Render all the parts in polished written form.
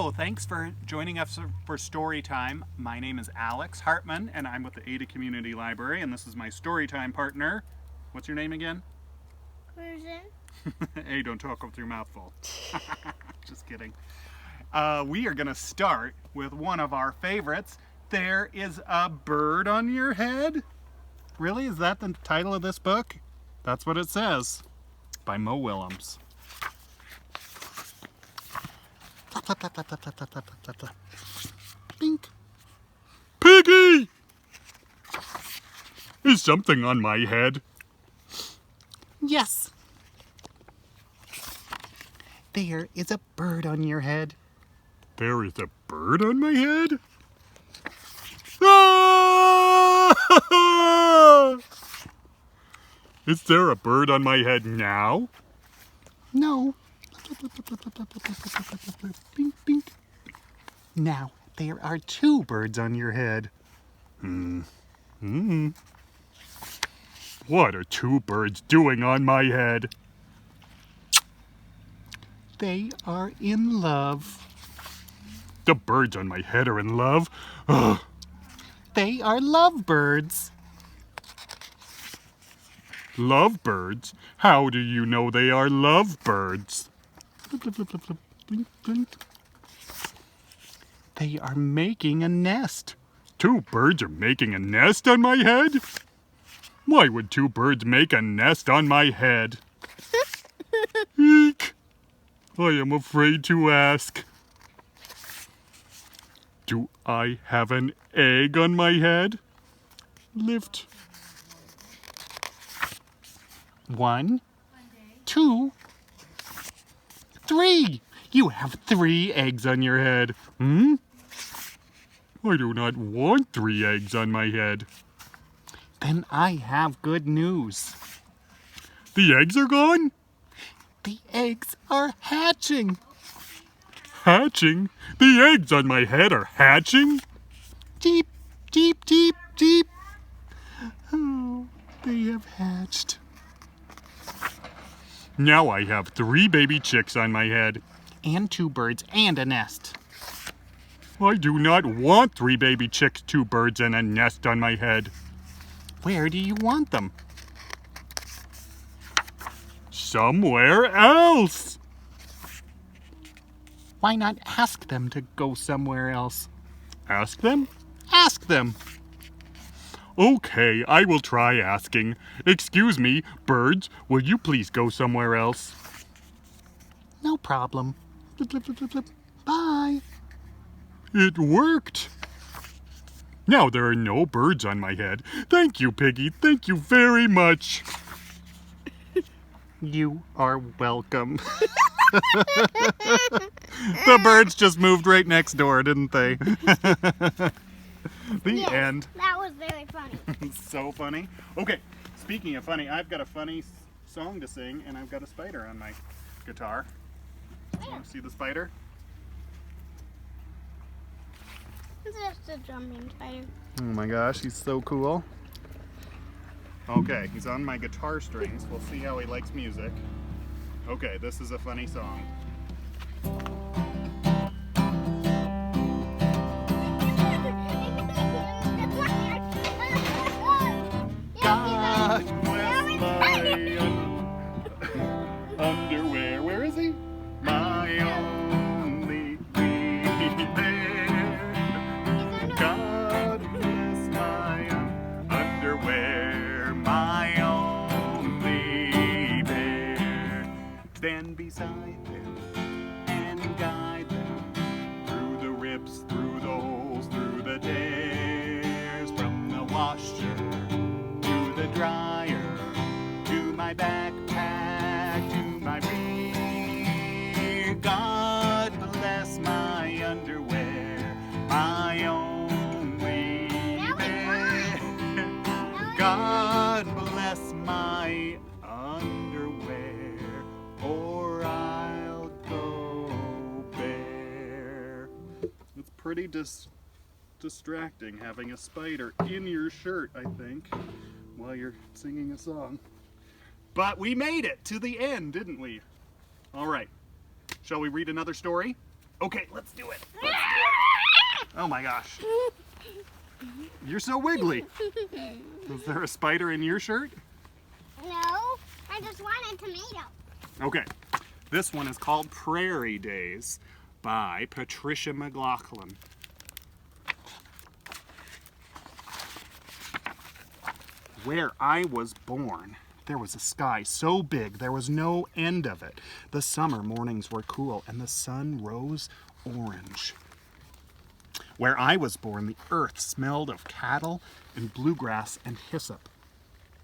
Hello, thanks for joining us for Storytime. My name is Alex Hartman, and I'm with the Ada Community Library, and this is my Storytime partner. What's your name again? Person. Hey, don't talk with your mouth full. Just kidding. We are going to start with one of our favorites. There is a bird on your head? Really? Is that the title of this book? That's what it says. By Mo Willems. Bink. Piggy! Is something on my head? Yes. There is a bird on your head. There is a bird on my head? Ah! Is there a bird on my head now? No. Bink, bink. Now, there are two birds on your head. What are two birds doing on my head? They are in love. The birds on my head are in love? Ugh. They are lovebirds. Lovebirds? How do you know they are lovebirds? They are making a nest. Two birds are making a nest on my head? Why would two birds make a nest on my head? Eek! I am afraid to ask. Do I have an egg on my head? Lift. 1, 2, 3. You have 3 eggs on your head. I do not want 3 eggs on my head. Then I have good news. The eggs are gone? The eggs are hatching. Hatching? The eggs on my head are hatching? Jeep, jeep, jeep, jeep. Oh, they have hatched. Now I have 3 baby chicks on my head. And 2 birds and a nest. I do not want 3 baby chicks, 2 birds, and a nest on my head. Where do you want them? Somewhere else. Why not ask them to go somewhere else? Ask them? Ask them. Okay, I will try asking. Excuse me, birds, will you please go somewhere else? No problem. Blip, blip, blip, blip, blip. Bye. It worked. Now there are no birds on my head. Thank you, Piggy. Thank you very much. You are welcome. The birds just moved right next door, didn't they? Yes, End. That was very funny. So funny. Okay, speaking of funny, I've got a funny song to sing, and I've got a spider on my guitar. Want to see the spider? It's just a drumming spider. Oh my gosh, he's so cool. Okay, he's on my guitar strings. We'll see how he likes music. Okay, this is a funny song. God bless my underwear. Where is he? My only bear. God bless my underwear. My only bear. Stand beside them and guide them through the rips, through the holes, through the tears, from the washer to the dryer, to my backpack, to my rear. God bless my underwear, my only bear. God bless my underwear, or I'll go bare. It's pretty distracting having a spider in your shirt, I think, while you're singing a song. But we made it to the end, didn't we? All right. Shall we read another story? Okay, let's do it. Let's do it. Oh my gosh. You're so wiggly. Is there a spider in your shirt? No, I just wanted tomato. Okay, this one is called Prairie Days by Patricia McLaughlin. Where I was born, there was a sky so big there was no end of it. The summer mornings were cool and the sun rose orange. Where I was born, the earth smelled of cattle and bluegrass and hyssop.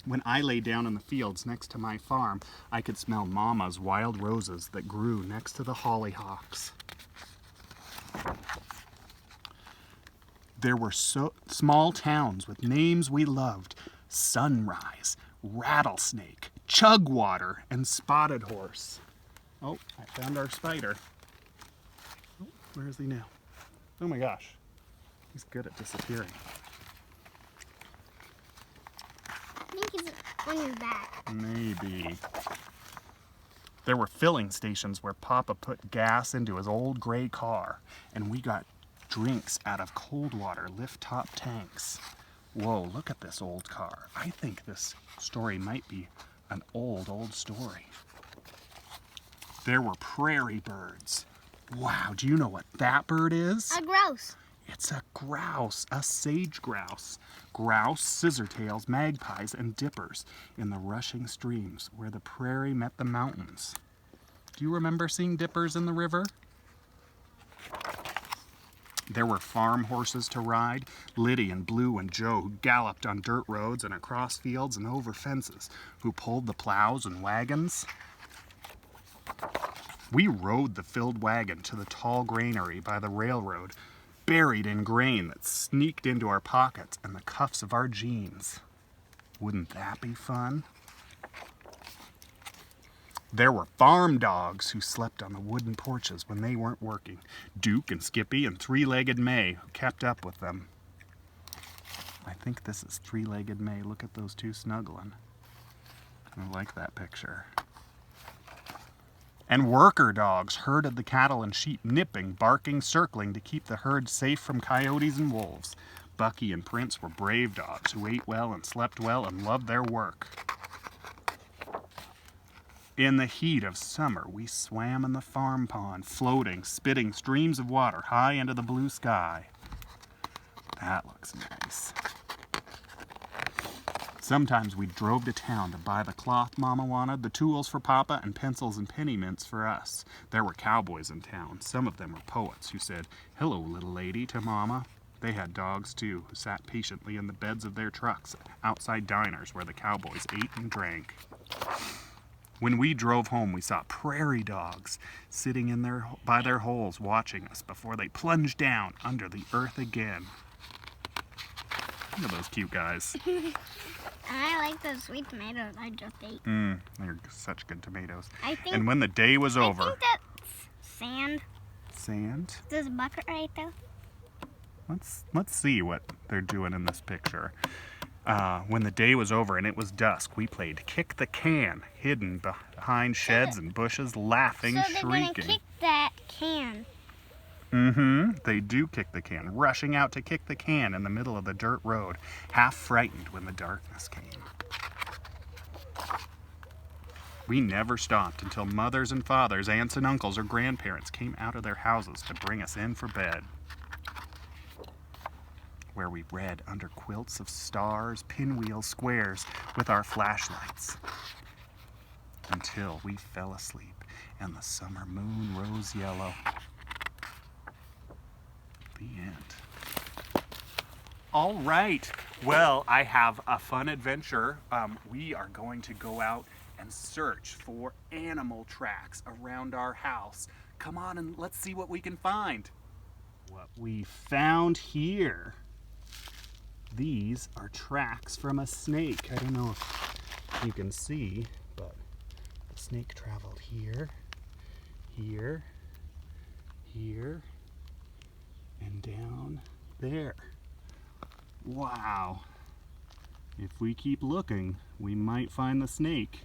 When I lay down in the fields next to my farm, I could smell Mama's wild roses that grew next to the hollyhocks. There were small towns with names we loved: Sunrise, Rattlesnake, Chugwater, and Spotted Horse. Oh, I found our spider. Oh, where is he now? Oh my gosh, he's good at disappearing. I think he's on your back. Maybe. There were filling stations where Papa put gas into his old gray car, and we got drinks out of cold water lift-top tanks. Whoa, look at this old car. I think this story might be an old story. There were prairie birds. Wow, do you know what that bird is? A grouse. It's a grouse, a sage grouse. Grouse, scissortails, magpies, and dippers in the rushing streams where the prairie met the mountains. Do you remember seeing dippers in the river? There were farm horses to ride, Liddy and Blue and Joe, who galloped on dirt roads and across fields and over fences, who pulled the plows and wagons. We rode the filled wagon to the tall granary by the railroad, buried in grain that sneaked into our pockets and the cuffs of our jeans. Wouldn't that be fun? There were farm dogs who slept on the wooden porches when they weren't working. Duke and Skippy and Three-Legged May, who kept up with them. I think this is Three-Legged May. Look at those two snuggling. I like that picture. And worker dogs herded the cattle and sheep, nipping, barking, circling to keep the herd safe from coyotes and wolves. Bucky and Prince were brave dogs who ate well and slept well and loved their work. In the heat of summer, we swam in the farm pond, floating, spitting streams of water high into the blue sky. That looks nice. Sometimes we drove to town to buy the cloth Mama wanted, the tools for Papa, and pencils and penny mints for us. There were cowboys in town. Some of them were poets who said, "Hello, little lady," to Mama. They had dogs, too, who sat patiently in the beds of their trucks outside diners where the cowboys ate and drank. When we drove home, we saw prairie dogs sitting by their holes watching us before they plunged down under the earth again. Look at those cute guys. I like those sweet tomatoes I just ate. They're such good tomatoes. And when the day was over... I think that's sand. Sand? There's a bucket right there. Let's see what they're doing in this picture. When the day was over and it was dusk, we played kick the can, hidden behind sheds and bushes, laughing, So they're shrieking. gonna kick that can. They do kick the can, rushing out to kick the can in the middle of the dirt road, half frightened when the darkness came. We never stopped until mothers and fathers, aunts and uncles, or grandparents came out of their houses to bring us in for bed, where we read under quilts of stars, pinwheel squares with our flashlights, until we fell asleep and the summer moon rose yellow. The end. All right. Well, I have a fun adventure. We are going to go out and search for animal tracks around our house. Come on and let's see what we can find. What we found here. These are tracks from a snake. I don't know if you can see, but the snake traveled here, here, here, and down there. Wow. If we keep looking, we might find the snake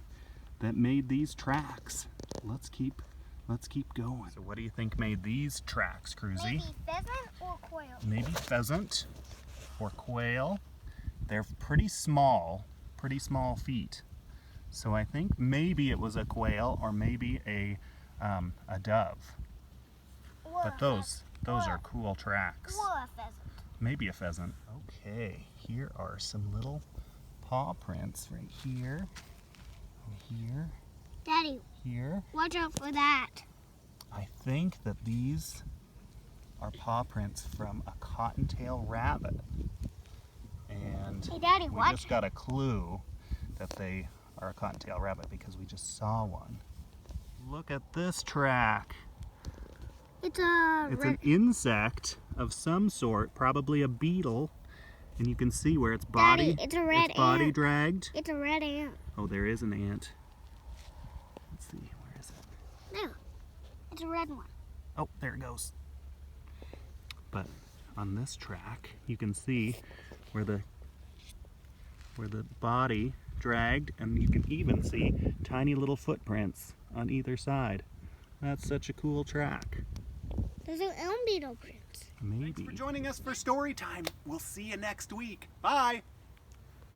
that made these tracks. Let's keep Let's keep going. So what do you think made these tracks, Cruzy? Maybe pheasant or quail. Maybe pheasant or quail. They're pretty small feet. So I think maybe it was a quail or maybe a dove. Or But those are cool tracks. Or a pheasant. Maybe a pheasant. Okay, here are some little paw prints right here, here, Daddy, here. watch out for that. I think that these are paw prints from a cottontail rabbit. And Hey, Daddy, we watch. just got a clue that they are a cottontail rabbit because we just saw one. Look at this track. It's an insect of some sort, probably a beetle. And you can see where its body, Daddy, it's a red body ant. dragged. It's a red ant. Oh, there is an ant. Let's see, where is it? No, it's a red one. Oh, there it goes. But on this track, you can see where the body dragged, and you can even see tiny little footprints on either side. That's such a cool track. Those are elm beetle prints. Maybe. Thanks for joining us for Storytime. We'll see you next week. Bye.